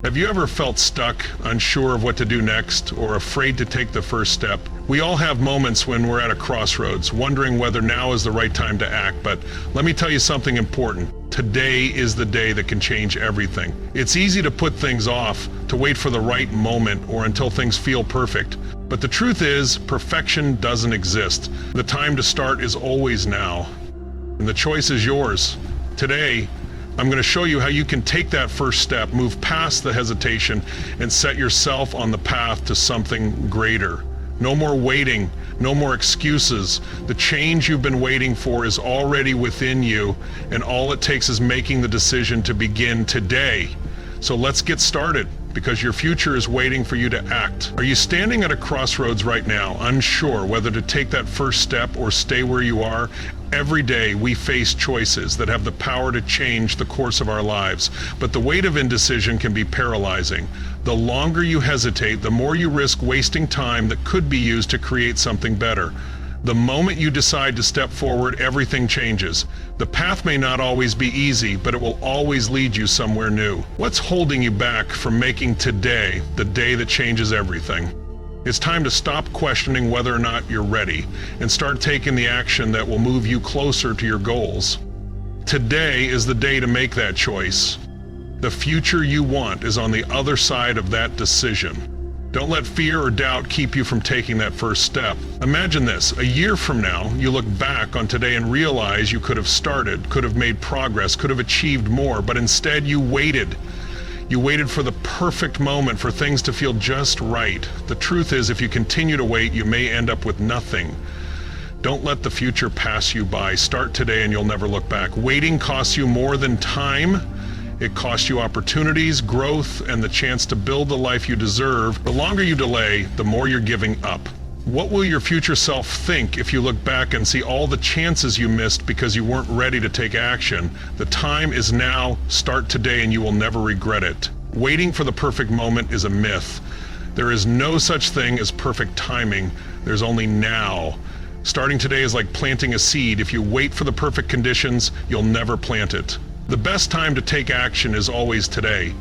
Have you ever felt stuck, unsure of what to do next, or afraid to take the first step? We all have moments when we're at a crossroads, wondering whether now is the right time to act, but let me tell you something important. Today is the day that can change everything. It's easy to put things off, to wait for the right moment or until things feel perfect. But the truth is, perfection doesn't exist. The time to start is always now. And the choice is yours. Today, I'm going to show you how you can take that first step, move past the hesitation, and set yourself on the path to something greater. No more waiting, no more excuses. The change you've been waiting for is already within you, and all it takes is making the decision to begin today. So let's get started, because your future is waiting for you to act. Are you standing at a crossroads right now, unsure whether to take that first step or stay where you are? Every day we face choices that have the power to change the course of our lives, but the weight of indecision can be paralyzing. The longer you hesitate, the more you risk wasting time that could be used to create something better. The moment you decide to step forward, everything changes. The path may not always be easy, but it will always lead you somewhere new. What's holding you back from making today the day that changes everything? It's time to stop questioning whether or not you're ready and start taking the action that will move you closer to your goals. Today is the day to make that choice. The future you want is on the other side of that decision. Don't let fear or doubt keep you from taking that first step. Imagine this, a year from now, you look back on today and realize you could have started, could have made progress, could have achieved more, but instead you waited. You waited for the perfect moment, for things to feel just right. The truth is, if you continue to wait, you may end up with nothing. Don't let the future pass you by. Start today and you'll never look back. Waiting costs you more than time. It costs you opportunities, growth, and the chance to build the life you deserve. The longer you delay, the more you're giving up. What will your future self think if you look back and see all the chances you missed because you weren't ready to take action? The time is now. Start today and you will never regret it. Waiting for the perfect moment is a myth. There is no such thing as perfect timing. There's only now. Starting today is like planting a seed. If you wait for the perfect conditions, you'll never plant it. The best time to take action is always today.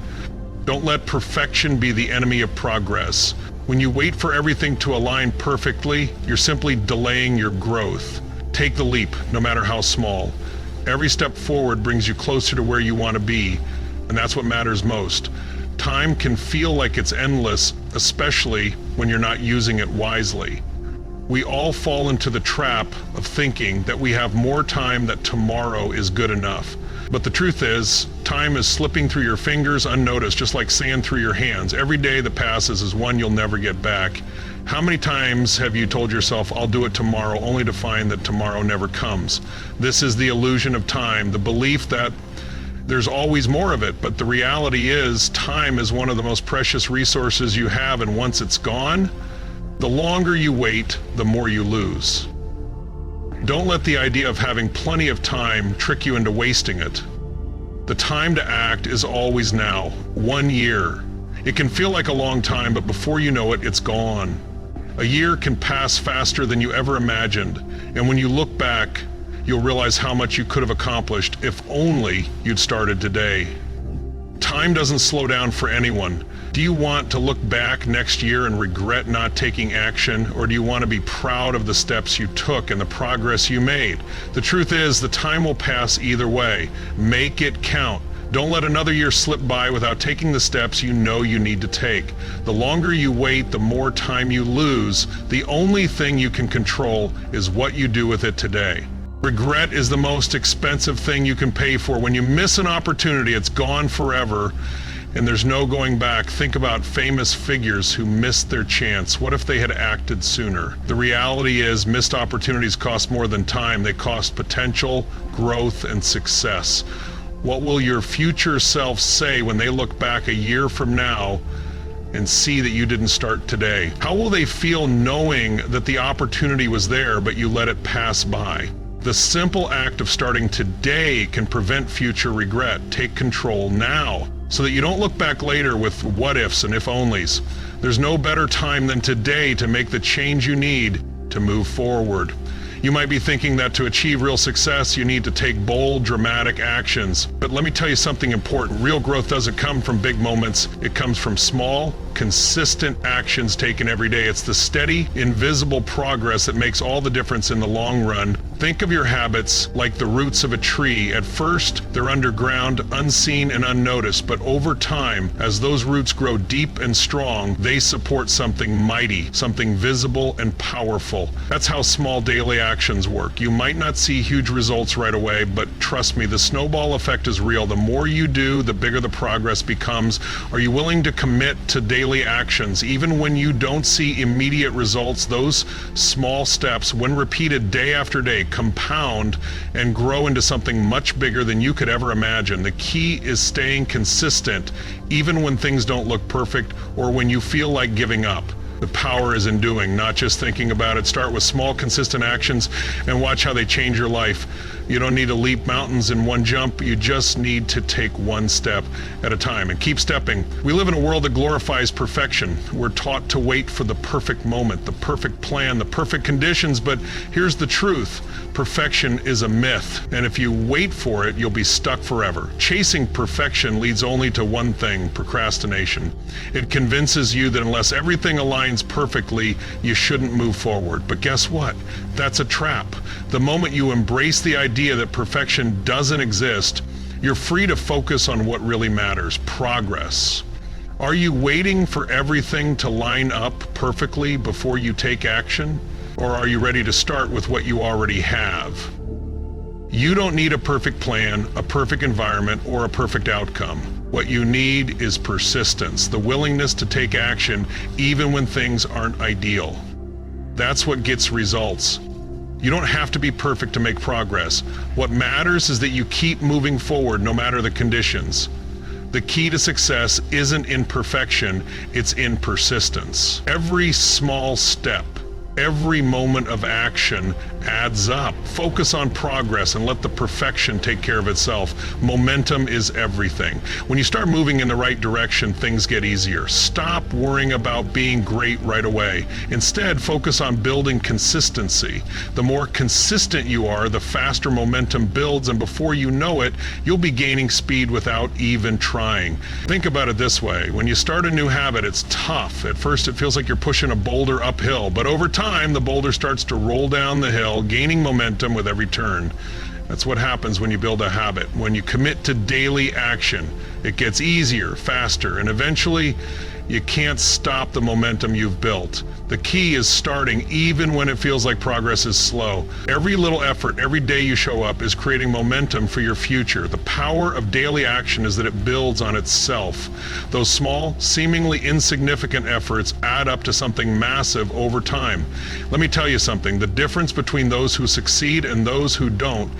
Don't let perfection be the enemy of progress. When you wait for everything to align perfectly, you're simply delaying your growth. Take the leap, no matter how small. Every step forward brings you closer to where you want to be, and that's what matters most. Time can feel like it's endless, especially when you're not using it wisely. We all fall into the trap of thinking that we have more time, that tomorrow is good enough. But the truth is, time is slipping through your fingers unnoticed, just like sand through your hands. Every day that passes is one you'll never get back. How many times have you told yourself, I'll do it tomorrow, only to find that tomorrow never comes? This is the illusion of time, the belief that there's always more of it, but the reality is, time is one of the most precious resources you have, and once it's gone, the longer you wait, the more you lose. Don't let the idea of having plenty of time trick you into wasting it. The time to act is always now. 1 year. It can feel like a long time, but before you know it, it's gone. A year can pass faster than you ever imagined, and when you look back, you'll realize how much you could have accomplished if only you'd started today. Time doesn't slow down for anyone. Do you want to look back next year and regret not taking action, or do you want to be proud of the steps you took and the progress you made? The truth is, the time will pass either way. Make it count. Don't let another year slip by without taking the steps you know you need to take. The longer you wait, the more time you lose. The only thing you can control is what you do with it today. Regret is the most expensive thing you can pay for. When you miss an opportunity, it's gone forever, and there's no going back. Think about famous figures who missed their chance. What if they had acted sooner? The reality is, missed opportunities cost more than time. They cost potential, growth, and success. What will your future self say when they look back a year from now and see that you didn't start today? How will they feel knowing that the opportunity was there, but you let it pass by? The simple act of starting today can prevent future regret. Take control now, so that you don't look back later with what ifs and if onlys. There's no better time than today to make the change you need to move forward. You might be thinking that to achieve real success, you need to take bold, dramatic actions. But let me tell you something important. Real growth doesn't come from big moments. It comes from small, consistent actions taken every day. It's the steady, invisible progress that makes all the difference in the long run. Think of your habits like the roots of a tree. At first, they're underground, unseen and unnoticed, but over time, as those roots grow deep and strong, they support something mighty, something visible and powerful. That's how small daily actions work. You might not see huge results right away, but trust me, the snowball effect is real. The more you do, the bigger the progress becomes. Are you willing to commit to daily actions? Even when you don't see immediate results, those small steps, when repeated day after day, compound and grow into something much bigger than you could ever imagine. The key is staying consistent, even when things don't look perfect or when you feel like giving up. The power is in doing, not just thinking about it. Start with small, consistent actions and watch how they change your life. You don't need to leap mountains in one jump. You just need to take one step at a time and keep stepping. We live in a world that glorifies perfection. We're taught to wait for the perfect moment, the perfect plan, the perfect conditions, but here's the truth. Perfection is a myth, and if you wait for it, you'll be stuck forever. Chasing perfection leads only to one thing: procrastination. It convinces you that unless everything aligns perfectly, you shouldn't move forward. But guess what? That's a trap. The moment you embrace the idea that perfection doesn't exist, you're free to focus on what really matters: progress. Are you waiting for everything to line up perfectly before you take action? Or are you ready to start with what you already have? You don't need a perfect plan, a perfect environment, or a perfect outcome. What you need is persistence, the willingness to take action even when things aren't ideal. That's what gets results. You don't have to be perfect to make progress. What matters is that you keep moving forward no matter the conditions. The key to success isn't in perfection, it's in persistence. Every small step, every moment of action adds up. Focus on progress and let the perfection take care of itself. Momentum is everything. When you start moving in the right direction, things get easier. Stop worrying about being great right away. Instead, focus on building consistency. The more consistent you are, the faster momentum builds, and before you know it, you'll be gaining speed without even trying. Think about it this way. When you start a new habit, it's tough. At first, it feels like you're pushing a boulder uphill, but over time, the boulder starts to roll down the hill, gaining momentum with every turn. That's what happens when you build a habit. When you commit to daily action, it gets easier, faster, and eventually you can't stop the momentum you've built. The key is starting even when it feels like progress is slow. Every little effort, every day you show up is creating momentum for your future. The power of daily action is that it builds on itself. Those small, seemingly insignificant efforts add up to something massive over time. Let me tell you something. The difference between those who succeed and those who don't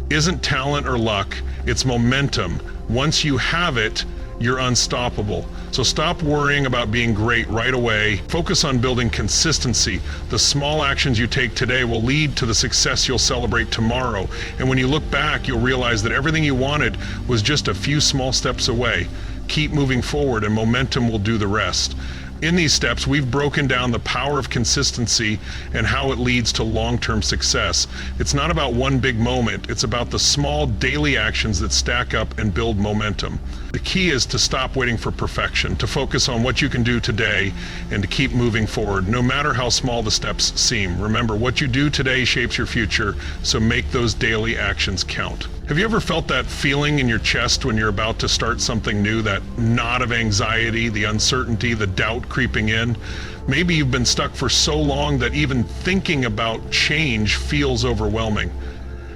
isn't talent or luck, it's momentum. Once you have it, you're unstoppable. So stop worrying about being great right away. Focus on building consistency. The small actions you take today will lead to the success you'll celebrate tomorrow. And when you look back, you'll realize that everything you wanted was just a few small steps away. Keep moving forward and momentum will do the rest. In these steps, we've broken down the power of consistency and how it leads to long-term success. It's not about one big moment, it's about the small daily actions that stack up and build momentum. The key is to stop waiting for perfection, to focus on what you can do today, and to keep moving forward, no matter how small the steps seem. Remember, what you do today shapes your future, so make those daily actions count. Have you ever felt that feeling in your chest when you're about to start something new, that knot of anxiety, the uncertainty, the doubt creeping in? Maybe you've been stuck for so long that even thinking about change feels overwhelming.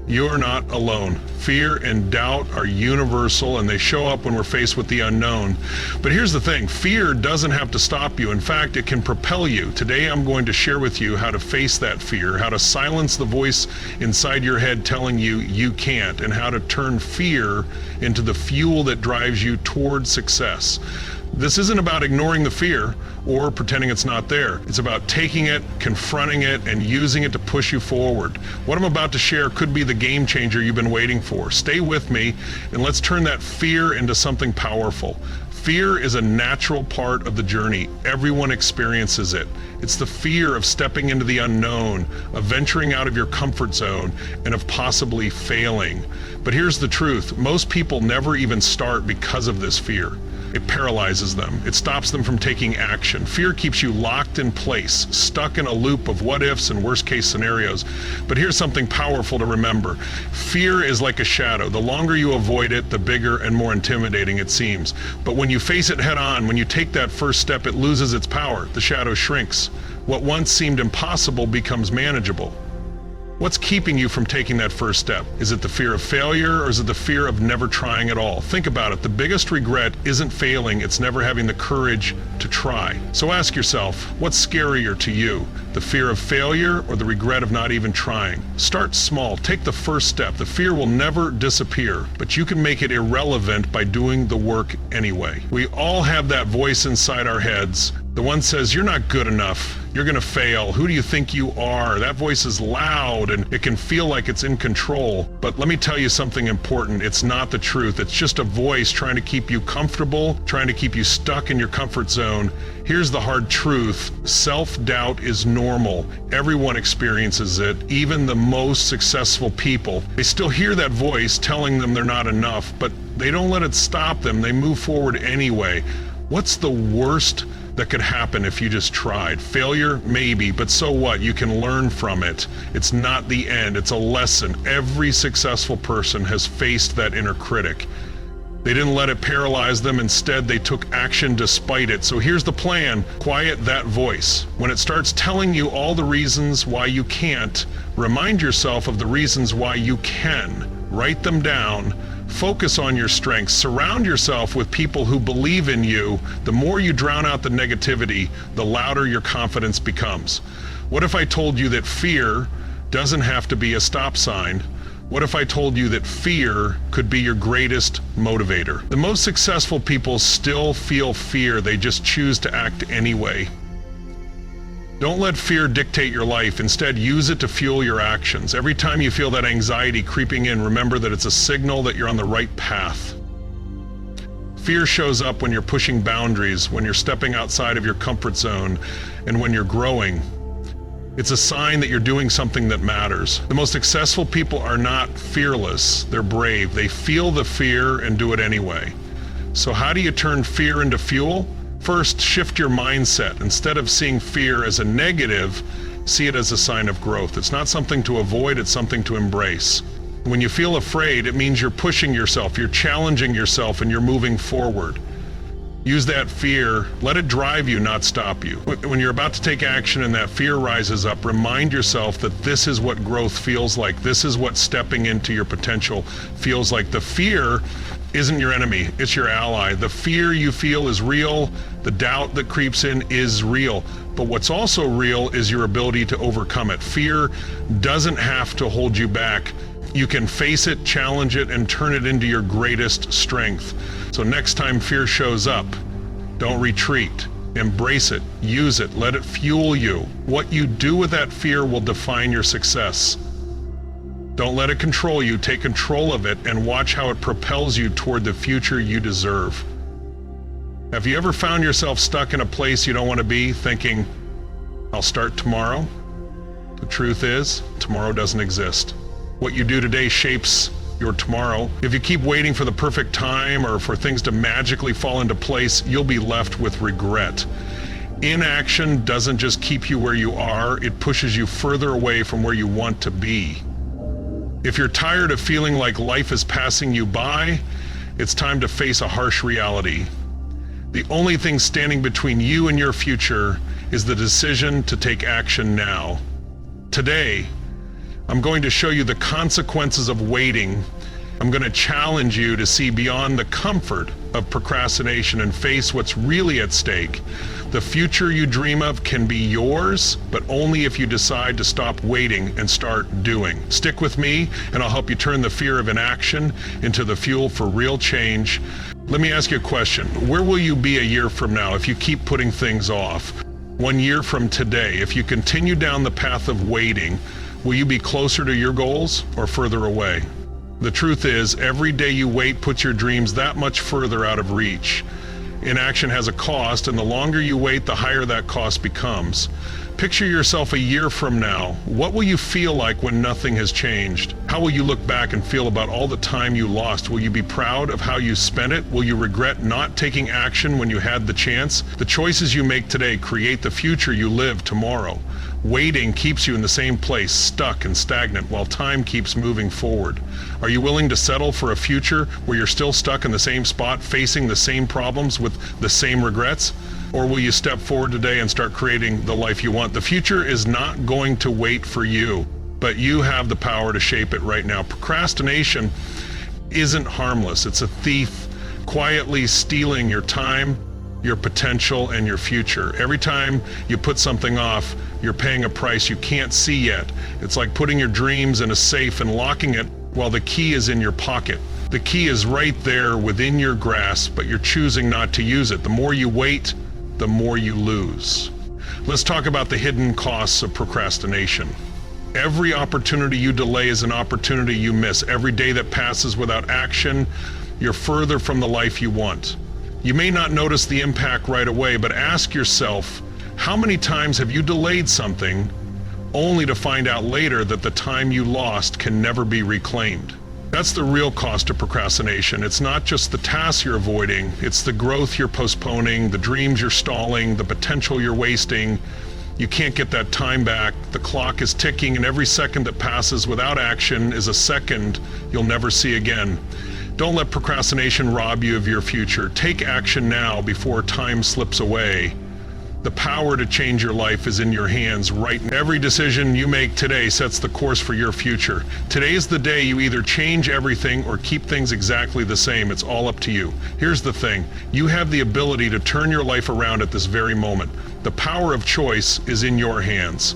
You're not alone. Fear and doubt are universal, and they show up when we're faced with the unknown. But here's the thing, fear doesn't have to stop you. In fact, it can propel you. Today I'm going to share with you how to face that fear, how to silence the voice inside your head telling you you can't, and how to turn fear into the fuel that drives you toward success. This isn't about ignoring the fear or pretending it's not there. It's about taking it, confronting it, and using it to push you forward. What I'm about to share could be the game changer you've been waiting for. Stay with me and let's turn that fear into something powerful. Fear is a natural part of the journey. Everyone experiences it. It's the fear of stepping into the unknown, of venturing out of your comfort zone, and of possibly failing. But here's the truth. Most people never even start because of this fear. It paralyzes them. It stops them from taking action. Fear keeps you locked in place, stuck in a loop of what ifs and worst case scenarios. But here's something powerful to remember. Fear is like a shadow. The longer you avoid it, the bigger and more intimidating it seems. But when you face it head on, when you take that first step, it loses its power. The shadow shrinks. What once seemed impossible becomes manageable. What's keeping you from taking that first step? Is it the fear of failure, or is it the fear of never trying at all? Think about it. The biggest regret isn't failing, it's never having the courage to try. So ask yourself, what's scarier to you? The fear of failure or the regret of not even trying? Start small, take the first step. The fear will never disappear, but you can make it irrelevant by doing the work anyway. We all have that voice inside our heads. The one says, you're not good enough, you're gonna fail, who do you think you are? That voice is loud and it can feel like it's in control. But let me tell you something important, it's not the truth. It's just a voice trying to keep you comfortable, trying to keep you stuck in your comfort zone. Here's the hard truth, self-doubt is normal. Everyone experiences it, even the most successful people. They still hear that voice telling them they're not enough, but they don't let it stop them, they move forward anyway. What's the worst that could happen if you just tried? Failure? Maybe, but so what? You can learn from it. It's not the end, it's a lesson. Every successful person has faced that inner critic. They didn't let it paralyze them, instead they took action despite it. So here's the plan, quiet that voice. When it starts telling you all the reasons why you can't, remind yourself of the reasons why you can. Write them down. Focus on your strengths. Surround yourself with people who believe in you. The more you drown out the negativity, the louder your confidence becomes. What if I told you that fear doesn't have to be a stop sign? What if I told you that fear could be your greatest motivator? The most successful people still feel fear, they just choose to act anyway. Don't let fear dictate your life. Instead, use it to fuel your actions. Every time you feel that anxiety creeping in, remember that it's a signal that you're on the right path. Fear shows up when you're pushing boundaries, when you're stepping outside of your comfort zone, and when you're growing. It's a sign that you're doing something that matters. The most successful people are not fearless, they're brave. They feel the fear and do it anyway. So how do you turn fear into fuel? First, shift your mindset. Instead of seeing fear as a negative, see it as a sign of growth. It's not something to avoid, it's something to embrace. When you feel afraid, it means you're pushing yourself, you're challenging yourself, and you're moving forward. Use that fear, let it drive you, not stop you. When you're about to take action and that fear rises up, remind yourself that this is what growth feels like. This is what stepping into your potential feels like. The fear isn't your enemy, it's your ally. The fear you feel is real, the doubt that creeps in is real. But what's also real is your ability to overcome it. Fear doesn't have to hold you back. You can face it, challenge it, and turn it into your greatest strength. So next time fear shows up, don't retreat. Embrace it, use it, let it fuel you. What you do with that fear will define your success. Don't let it control you, take control of it and watch how it propels you toward the future you deserve. Have you ever found yourself stuck in a place you don't want to be, thinking, I'll start tomorrow? The truth is, tomorrow doesn't exist. What you do today shapes your tomorrow. If you keep waiting for the perfect time or for things to magically fall into place, you'll be left with regret. Inaction doesn't just keep you where you are, it pushes you further away from where you want to be. If you're tired of feeling like life is passing you by, it's time to face a harsh reality. The only thing standing between you and your future is the decision to take action now. Today, I'm going to show you the consequences of waiting. I'm going to challenge you to see beyond the comfort of procrastination and face what's really at stake. The future you dream of can be yours, but only if you decide to stop waiting and start doing. Stick with me, and I'll help you turn the fear of inaction into the fuel for real change. Let me ask you a question. Where will you be a year from now if you keep putting things off? 1 year from today, if you continue down the path of waiting, will you be closer to your goals or further away? The truth is, every day you wait puts your dreams that much further out of reach. Inaction has a cost, and the longer you wait, the higher that cost becomes. Picture yourself a year from now. What will you feel like when nothing has changed? How will you look back and feel about all the time you lost? Will you be proud of how you spent it? Will you regret not taking action when you had the chance? The choices you make today create the future you live tomorrow. Waiting keeps you in the same place, stuck and stagnant, while time keeps moving forward. Are you willing to settle for a future where you're still stuck in the same spot, facing the same problems with the same regrets? Or will you step forward today and start creating the life you want? The future is not going to wait for you, but you have the power to shape it right now. Procrastination isn't harmless. It's a thief quietly stealing your time, your potential, and your future. Every time you put something off, you're paying a price you can't see yet. It's like putting your dreams in a safe and locking it while the key is in your pocket. The key is right there within your grasp, but you're choosing not to use it. The more you wait, the more you lose. Let's talk about the hidden costs of procrastination. Every opportunity you delay is an opportunity you miss. Every day that passes without action, you're further from the life you want. You may not notice the impact right away, but ask yourself, how many times have you delayed something only to find out later that the time you lost can never be reclaimed? That's the real cost of procrastination. It's not just the tasks you're avoiding, it's the growth you're postponing, the dreams you're stalling, the potential you're wasting. You can't get that time back. The clock is ticking, and every second that passes without action is a second you'll never see again. Don't let procrastination rob you of your future. Take action now before time slips away. The power to change your life is in your hands right now. Every decision you make today sets the course for your future. Today is the day you either change everything or keep things exactly the same. It's all up to you. Here's the thing. You have the ability to turn your life around at this very moment. The power of choice is in your hands.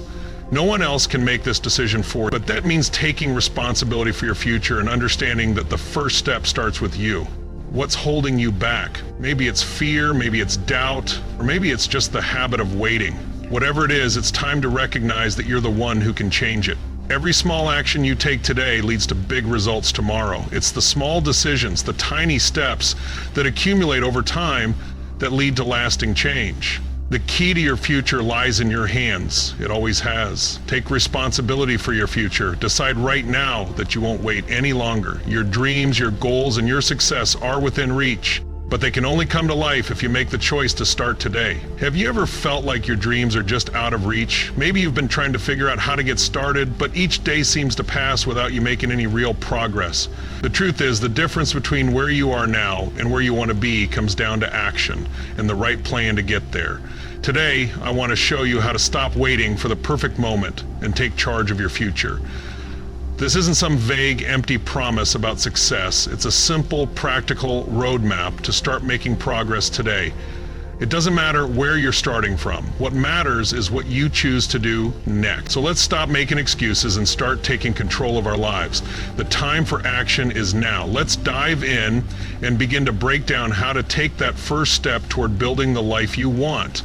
No one else can make this decision for you, but that means taking responsibility for your future and understanding that the first step starts with you. What's holding you back? Maybe it's fear, maybe it's doubt, or maybe it's just the habit of waiting. Whatever it is, it's time to recognize that you're the one who can change it. Every small action you take today leads to big results tomorrow. It's the small decisions, the tiny steps that accumulate over time that lead to lasting change. The key to your future lies in your hands. It always has. Take responsibility for your future. Decide right now that you won't wait any longer. Your dreams, your goals, and your success are within reach, but they can only come to life if you make the choice to start today. Have you ever felt like your dreams are just out of reach? Maybe you've been trying to figure out how to get started, but each day seems to pass without you making any real progress. The truth is, the difference between where you are now and where you want to be comes down to action and the right plan to get there. Today, I want to show you how to stop waiting for the perfect moment and take charge of your future. This isn't some vague, empty promise about success. It's a simple, practical roadmap to start making progress today. It doesn't matter where you're starting from. What matters is what you choose to do next. So let's stop making excuses and start taking control of our lives. The time for action is now. Let's dive in and begin to break down how to take that first step toward building the life you want.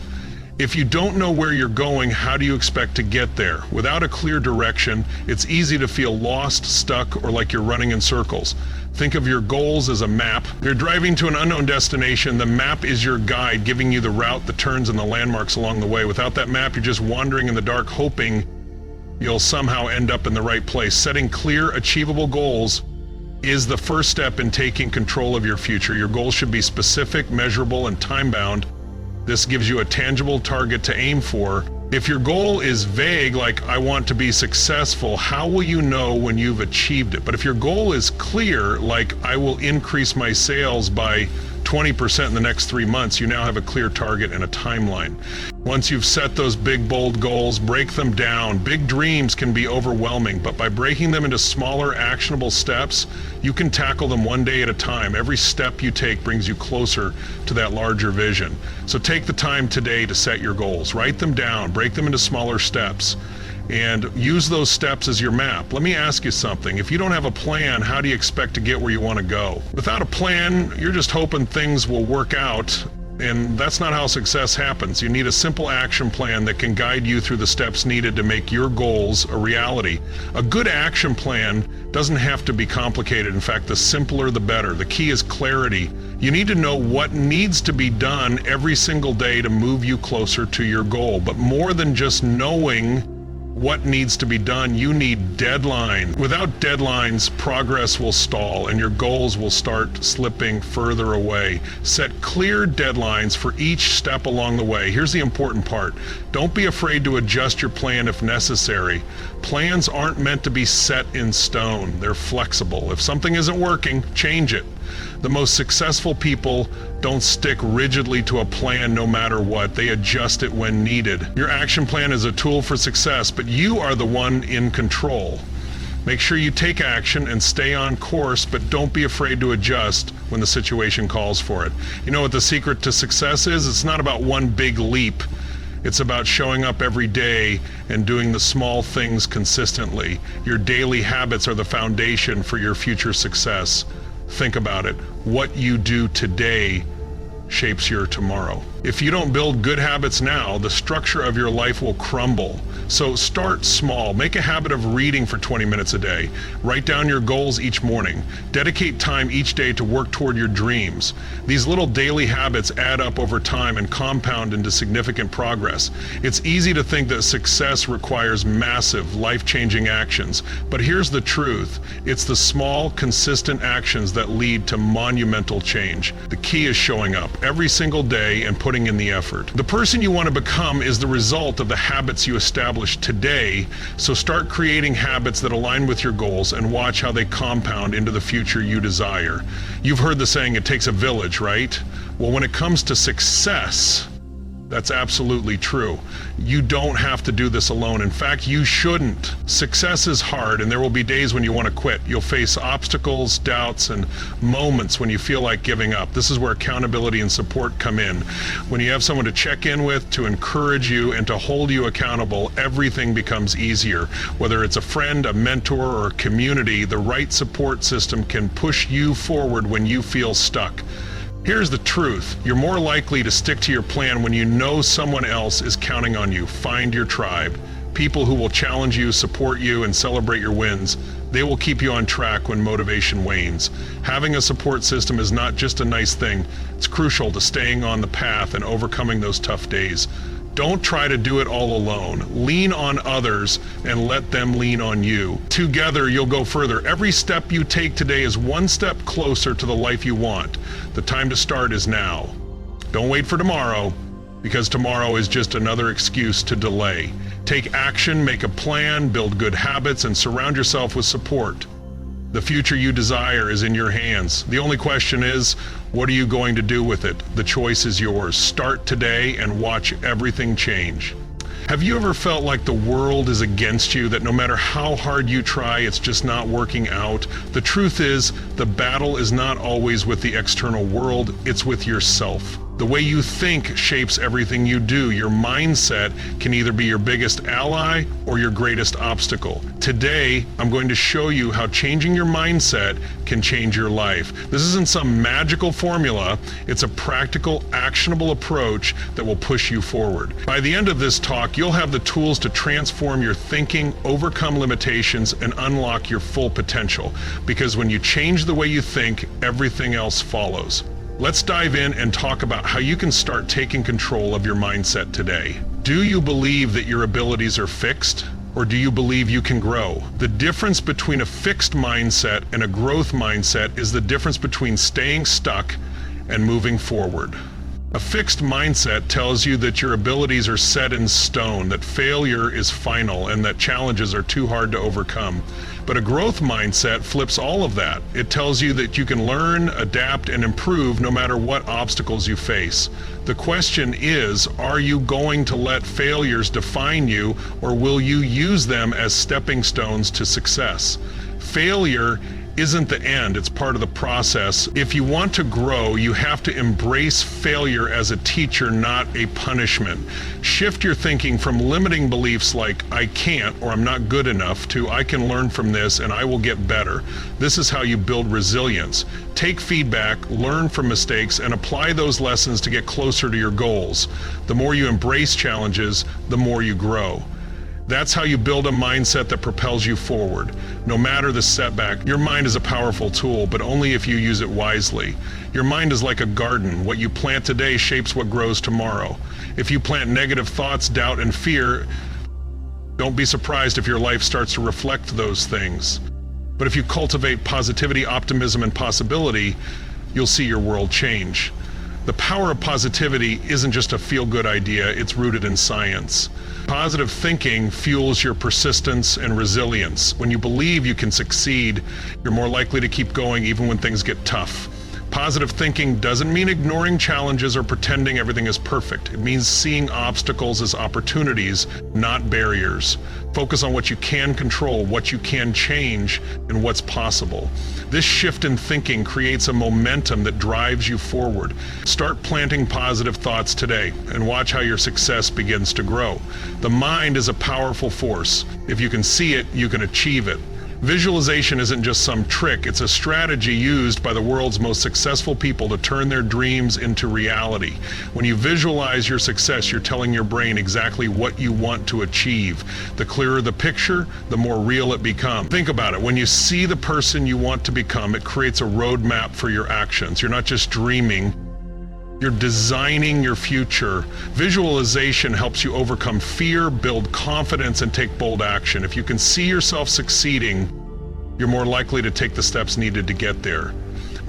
If you don't know where you're going, how do you expect to get there? Without a clear direction, it's easy to feel lost, stuck, or like you're running in circles. Think of your goals as a map. You're driving to an unknown destination. The map is your guide, giving you the route, the turns, and the landmarks along the way. Without that map, you're just wandering in the dark, hoping you'll somehow end up in the right place. Setting clear, achievable goals is the first step in taking control of your future. Your goals should be specific, measurable, and time-bound. This gives you a tangible target to aim for. If your goal is vague, like I want to be successful, how will you know when you've achieved it? But if your goal is clear, like I will increase my sales by 20% in the next 3 months, you now have a clear target and a timeline. Once you've set those big, bold goals, break them down. Big dreams can be overwhelming, but by breaking them into smaller, actionable steps, you can tackle them one day at a time. Every step you take brings you closer to that larger vision. So take the time today to set your goals. Write them down, break them into smaller steps, and use those steps as your map. Let me ask you something. If you don't have a plan, how do you expect to get where you want to go? Without a plan, you're just hoping things will work out And that's not how success happens. You need a simple action plan that can guide you through the steps needed to make your goals a reality. A good action plan doesn't have to be complicated. In fact, the simpler the better. The key is clarity. You need to know what needs to be done every single day to move you closer to your goal. But more than just knowing what needs to be done, you need deadlines. Without deadlines, progress will stall and your goals will start slipping further away. Set clear deadlines for each step along the way. Here's the important part. Don't be afraid to adjust your plan if necessary. Plans aren't meant to be set in stone. They're flexible. If something isn't working, change it. The most successful people don't stick rigidly to a plan no matter what. They adjust it when needed. Your action plan is a tool for success, but you are the one in control. Make sure you take action and stay on course, but don't be afraid to adjust when the situation calls for it. You know what the secret to success is? It's not about one big leap. It's about showing up every day and doing the small things consistently. Your daily habits are the foundation for your future success. Think about it. What you do today shapes your tomorrow. If you don't build good habits now, the structure of your life will crumble. So start small. Make a habit of reading for 20 minutes a day. Write down your goals each morning. Dedicate time each day to work toward your dreams. These little daily habits add up over time and compound into significant progress. It's easy to think that success requires massive, life-changing actions, but here's the truth. It's the small, consistent actions that lead to monumental change. The key is showing up every single day and putting in the effort. The person you want to become is the result of the habits you establish today, so start creating habits that align with your goals and watch how they compound into the future you desire. You've heard the saying, it takes a village, right? Well, when it comes to success, that's absolutely true. You don't have to do this alone. In fact, you shouldn't. Success is hard, and there will be days when you want to quit. You'll face obstacles, doubts, and moments when you feel like giving up. This is where accountability and support come in. When you have someone to check in with, to encourage you, and to hold you accountable, everything becomes easier. Whether it's a friend, a mentor, or a community, the right support system can push you forward when you feel stuck. Here's the truth. You're more likely to stick to your plan when you know someone else is counting on you. Find your tribe. People who will challenge you, support you, and celebrate your wins. They will keep you on track when motivation wanes. Having a support system is not just a nice thing. It's crucial to staying on the path and overcoming those tough days. Don't try to do it all alone. Lean on others and let them lean on you. Together, you'll go further. Every step you take today is one step closer to the life you want. The time to start is now. Don't wait for tomorrow, because tomorrow is just another excuse to delay. Take action, make a plan, build good habits, and surround yourself with support. The future you desire is in your hands. The only question is, what are you going to do with it? The choice is yours. Start today and watch everything change. Have you ever felt like the world is against you, that no matter how hard you try, it's just not working out? The truth is, the battle is not always with the external world, it's with yourself. The way you think shapes everything you do. Your mindset can either be your biggest ally or your greatest obstacle. Today, I'm going to show you how changing your mindset can change your life. This isn't some magical formula. It's a practical, actionable approach that will push you forward. By the end of this talk, you'll have the tools to transform your thinking, overcome limitations, and unlock your full potential. Because when you change the way you think, everything else follows. Let's dive in and talk about how you can start taking control of your mindset today. Do you believe that your abilities are fixed, or do you believe you can grow? The difference between a fixed mindset and a growth mindset is the difference between staying stuck and moving forward. A fixed mindset tells you that your abilities are set in stone, that failure is final, and that challenges are too hard to overcome. But a growth mindset flips all of that. It tells you that you can learn, adapt, and improve no matter what obstacles you face. The question is, are you going to let failures define you, or will you use them as stepping stones to success? Failure isn't the end, it's part of the process. If you want to grow, you have to embrace failure as a teacher, not a punishment. Shift your thinking from limiting beliefs like I can't or I'm not good enough to I can learn from this and I will get better. This is how you build resilience. Take feedback, learn from mistakes, and apply those lessons to get closer to your goals. The more you embrace challenges, the more you grow. That's how you build a mindset that propels you forward. No matter the setback, your mind is a powerful tool, but only if you use it wisely. Your mind is like a garden. What you plant today shapes what grows tomorrow. If you plant negative thoughts, doubt, and fear, don't be surprised if your life starts to reflect those things. But if you cultivate positivity, optimism, and possibility, you'll see your world change. The power of positivity isn't just a feel-good idea, it's rooted in science. Positive thinking fuels your persistence and resilience. When you believe you can succeed, you're more likely to keep going even when things get tough. Positive thinking doesn't mean ignoring challenges or pretending everything is perfect. It means seeing obstacles as opportunities, not barriers. Focus on what you can control, what you can change, and what's possible. This shift in thinking creates a momentum that drives you forward. Start planting positive thoughts today and watch how your success begins to grow. The mind is a powerful force. If you can see it, you can achieve it. Visualization isn't just some trick, it's a strategy used by the world's most successful people to turn their dreams into reality. When you visualize your success, you're telling your brain exactly what you want to achieve. The clearer the picture, the more real it becomes. Think about it. When you see the person you want to become, it creates a roadmap for your actions. You're not just dreaming, you're designing your future. Visualization helps you overcome fear, build confidence, and take bold action. If you can see yourself succeeding, you're more likely to take the steps needed to get there.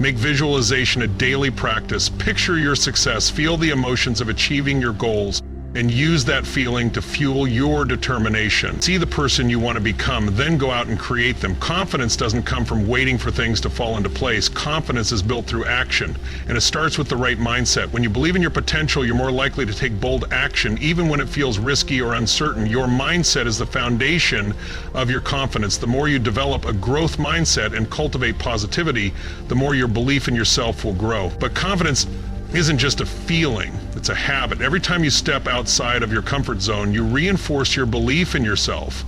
Make visualization a daily practice. Picture your success, feel the emotions of achieving your goals, and use that feeling to fuel your determination. See the person you want to become, then go out and create them. Confidence doesn't come from waiting for things to fall into place. Confidence is built through action, and it starts with the right mindset. When you believe in your potential, you're more likely to take bold action, even when it feels risky or uncertain. Your mindset is the foundation of your confidence. The more you develop a growth mindset and cultivate positivity, the more your belief in yourself will grow. But confidence isn't just a feeling, it's a habit. Every time you step outside of your comfort zone, you reinforce your belief in yourself.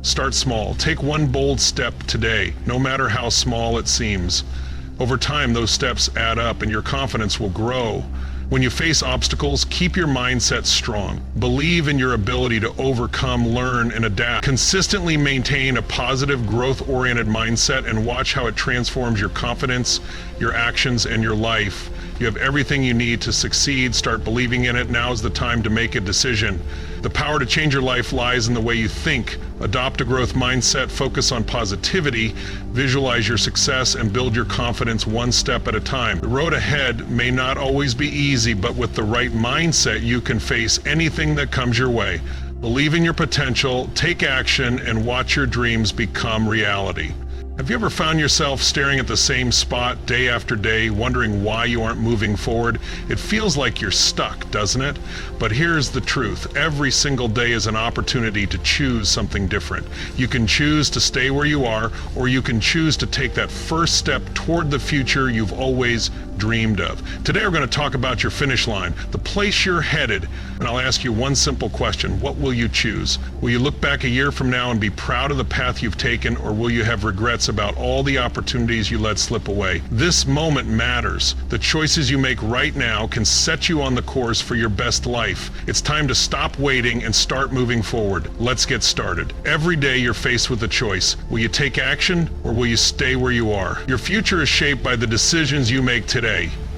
Start small. Take one bold step today, no matter how small it seems. Over time, those steps add up and your confidence will grow. When you face obstacles, keep your mindset strong. Believe in your ability to overcome, learn, and adapt. Consistently maintain a positive, growth-oriented mindset and watch how it transforms your confidence, your actions, and your life. You have everything you need to succeed. Start believing in it. Now is the time to make a decision. The power to change your life lies in the way you think. Adopt a growth mindset, focus on positivity, visualize your success, and build your confidence one step at a time. The road ahead may not always be easy, but with the right mindset, you can face anything that comes your way. Believe in your potential, take action, and watch your dreams become reality. Have you ever found yourself staring at the same spot day after day, wondering why you aren't moving forward? It feels like you're stuck, doesn't it? But here's the truth. Every single day is an opportunity to choose something different. You can choose to stay where you are, or you can choose to take that first step toward the future you've always dreamed of. Today we're going to talk about your finish line, the place you're headed, and I'll ask you one simple question. What will you choose? Will you look back a year from now and be proud of the path you've taken, or will you have regrets about all the opportunities you let slip away? This moment matters. The choices you make right now can set you on the course for your best life. It's time to stop waiting and start moving forward. Let's get started. Every day you're faced with a choice. Will you take action, or will you stay where you are? Your future is shaped by the decisions you make today.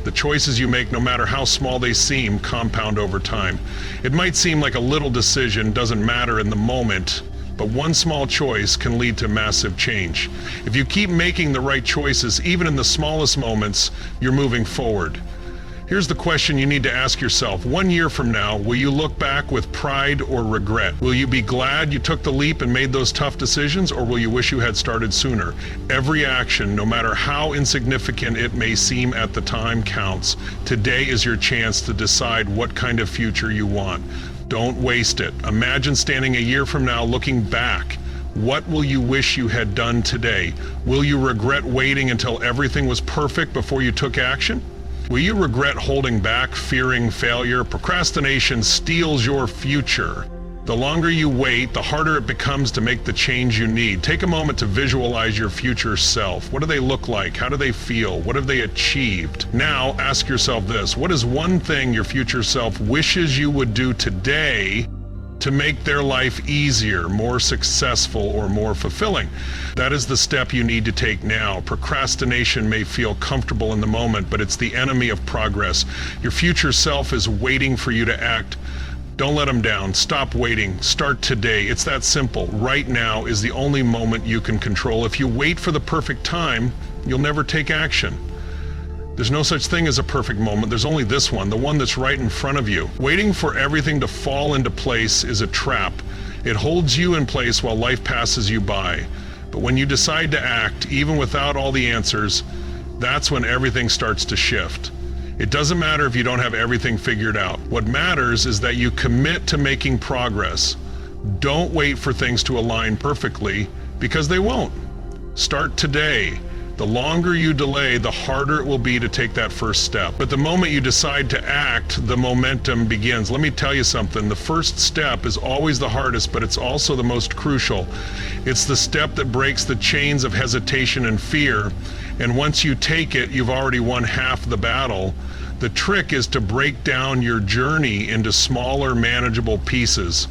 The choices you make, no matter how small they seem, compound over time. It might seem like a little decision doesn't matter in the moment, but one small choice can lead to massive change. If you keep making the right choices, even in the smallest moments, you're moving forward. Here's the question you need to ask yourself. 1 year from now, will you look back with pride or regret? Will you be glad you took the leap and made those tough decisions, or will you wish you had started sooner? Every action, no matter how insignificant it may seem at the time, counts. Today is your chance to decide what kind of future you want. Don't waste it. Imagine standing a year from now looking back, What will you wish you had done today? Will you regret waiting until everything was perfect before you took action? Will you regret holding back, fearing failure? Procrastination steals your future. The longer you wait, the harder it becomes to make the change you need. Take a moment to visualize your future self. What do they look like? How do they feel? What have they achieved? Now, ask yourself this. What is one thing your future self wishes you would do today to make their life easier, more successful, or more fulfilling? That is the step you need to take now. Procrastination may feel comfortable in the moment, but it's the enemy of progress. Your future self is waiting for you to act. Don't let them down. Stop waiting. Start today. It's that simple. Right now is the only moment you can control. If you wait for the perfect time, you'll never take action. There's no such thing as a perfect moment. There's only this one, the one that's right in front of you. Waiting for everything to fall into place is a trap. It holds you in place while life passes you by. But when you decide to act, even without all the answers, that's when everything starts to shift. It doesn't matter if you don't have everything figured out. What matters is that you commit to making progress. Don't wait for things to align perfectly, because they won't. Start today. The longer you delay, the harder it will be to take that first step. But the moment you decide to act, the momentum begins. Let me tell you something. The first step is always the hardest, but it's also the most crucial. It's the step that breaks the chains of hesitation and fear. And once you take it, you've already won half the battle. The trick is to break down your journey into smaller, manageable pieces.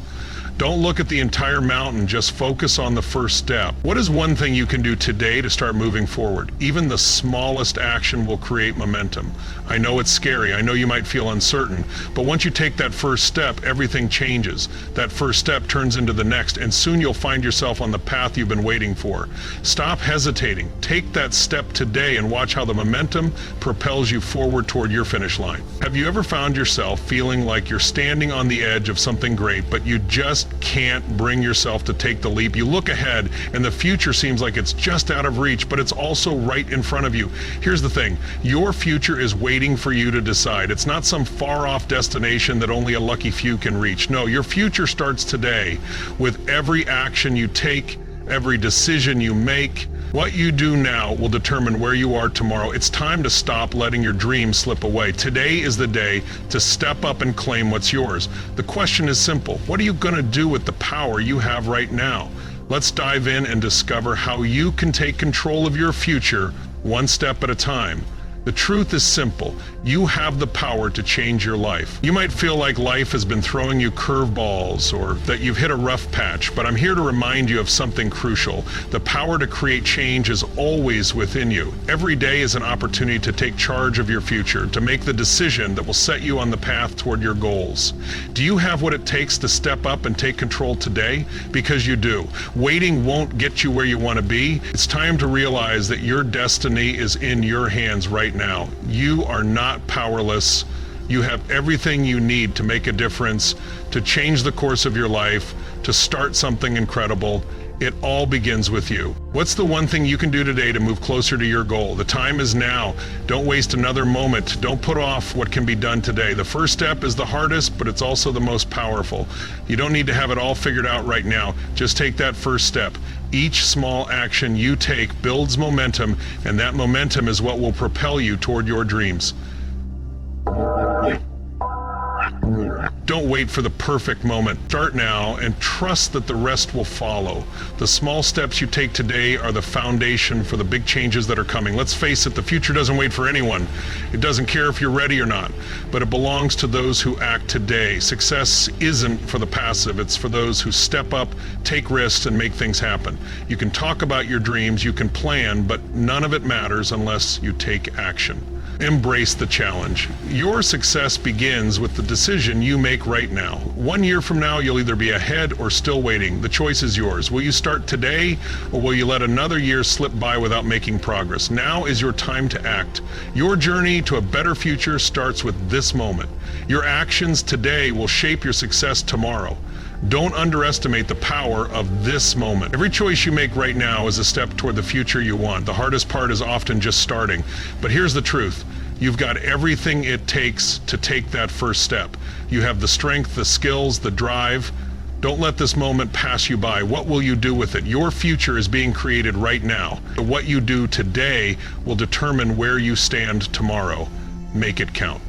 Don't look at the entire mountain, just focus on the first step. What is one thing you can do today to start moving forward? Even the smallest action will create momentum. I know it's scary, I know you might feel uncertain, but once you take that first step, everything changes. That first step turns into the next, and soon you'll find yourself on the path you've been waiting for. Stop hesitating. Take that step today and watch how the momentum propels you forward toward your finish line. Have you ever found yourself feeling like you're standing on the edge of something great, but you just can't bring yourself to take the leap? You look ahead and the future seems like it's just out of reach, but it's also right in front of you. Here's the thing, your future is waiting for you to decide. It's not some far-off destination that only a lucky few can reach. No, your future starts today with every action you take, every decision you make. What you do now will determine where you are tomorrow. It's time to stop letting your dreams slip away. Today is the day to step up and claim what's yours. The question is simple. What are you going to do with the power you have right now? Let's dive in and discover how you can take control of your future one step at a time. The truth is simple. You have the power to change your life. You might feel like life has been throwing you curveballs or that you've hit a rough patch, but I'm here to remind you of something crucial. The power to create change is always within you. Every day is an opportunity to take charge of your future, to make the decision that will set you on the path toward your goals. Do you have what it takes to step up and take control today? Because you do. Waiting won't get you where you want to be. It's time to realize that your destiny is in your hands right now. You are not powerless. You have everything you need to make a difference, to change the course of your life, to start something incredible. It all begins with you. What's the one thing you can do today to move closer to your goal? The time is now. Don't waste another moment. Don't put off what can be done today. The first step is the hardest, but it's also the most powerful. You don't need to have it all figured out right now. Just take that first step. Each small action you take builds momentum, and that momentum is what will propel you toward your dreams. Don't wait for the perfect moment. Start now and trust that the rest will follow. The small steps you take today are the foundation for the big changes that are coming. Let's face it, the future doesn't wait for anyone. It doesn't care if you're ready or not, but it belongs to those who act today. Success isn't for the passive, it's for those who step up, take risks, and make things happen. You can talk about your dreams, you can plan, but none of it matters unless you take action. Embrace the challenge. Your success begins with the decision you make right now. 1 year from now, you'll either be ahead or still waiting. The choice is yours. Will you start today, or will you let another year slip by without making progress? Now is your time to act. Your journey to a better future starts with this moment. Your actions today will shape your success tomorrow. Don't underestimate the power of this moment. Every choice you make right now is a step toward the future you want. The hardest part is often just starting. But here's the truth. You've got everything it takes to take that first step. You have the strength, the skills, the drive. Don't let this moment pass you by. What will you do with it? Your future is being created right now. What you do today will determine where you stand tomorrow. Make it count.